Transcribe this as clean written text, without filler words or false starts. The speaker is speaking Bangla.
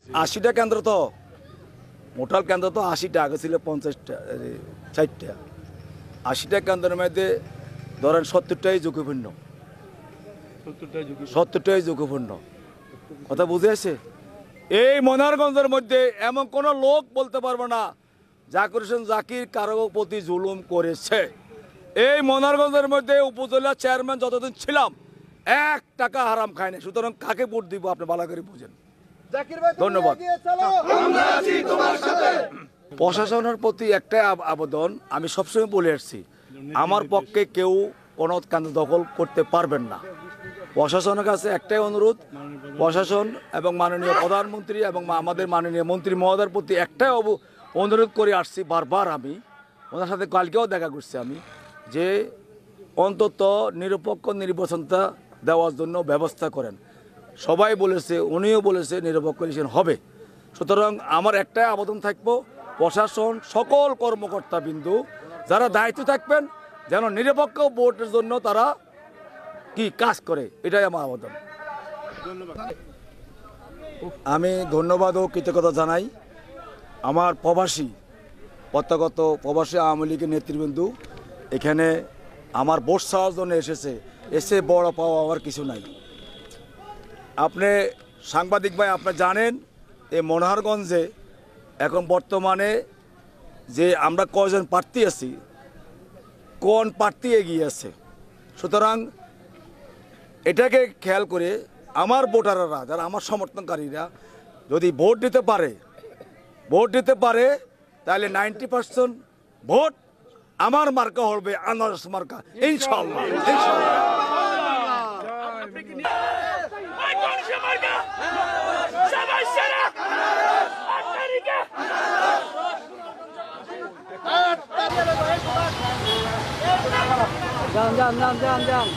80টা কেন্দ্র তো মোটাল কেন্দ্র তো 80টা, আগে ছিল 50টা 60টা। 80টা কেন্দ্রের মধ্যে ধরেন 70টাই ঝুঁকিপূর্ণ, 70টাই ঝুঁকিপূর্ণ। কথা বুঝে আসে? এই মনোহরগঞ্জের মধ্যে এমন কোনো লোক বলতে পারবো না জাকির হোসেন জাকির কারো প্রতি জুলুম করেছে। এই মনোহরগঞ্জের মধ্যে উপজেলা চেয়ারম্যান যতদিন ছিলাম 1 টাকা হারাম খায়নি। সুতরাং কাকে ভোট দিব আপনি ভালো করে বুঝেন। ধন্যবাদ। প্রশাসনের প্রতি একটাই আবেদন, আমি সবসময় বলে আসছি, আমার পক্ষে কেউ কোনো কেন্দ্র দখল করতে পারবেন না। প্রশাসনের কাছে একটাই অনুরোধ, প্রশাসন এবং মাননীয় প্রধানমন্ত্রী এবং আমাদের মাননীয় মন্ত্রী মহোদয়ের প্রতি একটাই অনুরোধ করে আসছি বারবার। আমি ওনার সাথে কালকেও দেখা করছি আমি, যে অন্তত নিরপেক্ষ নির্বাচনটা দেওয়ার জন্য ব্যবস্থা করেন। সবাই বলেছে, উনিও বলেছে নিরপেক্ষ ইলেকশন হবে। সুতরাং আমার একটাই আবেদন থাকবো, প্রশাসন সকল কর্মকর্তা বিন্দু যারা দায়িত্ব থাকবেন যেন নিরপেক্ষ ভোটের জন্য তারা কি কাজ করে, এটাই আমার আবেদন। আমি ধন্যবাদ ও কৃতজ্ঞতা জানাই আমার প্রত্যাগত প্রবাসী আওয়ামী লীগের নেতৃবৃন্দ এখানে আমার ভোট চাওয়ার জন্য এসে বড় পাওয়া আমার কিছু নাই। আপনি সাংবাদিক ভাই, আপনি জানেন এই মনোহরগঞ্জে এখন বর্তমানে যে আমরা কয়জন প্রার্থী আছি, কোন প্রার্থী এগিয়ে আছে। সুতরাং এটাকে খেয়াল করে আমার ভোটাররা, যারা আমার সমর্থনকারীরা যদি ভোট দিতে পারে তাহলে 90% ভোট আমার মার্কা হবে, আনারস মার্কা, ইনশাআল্লাহ। যান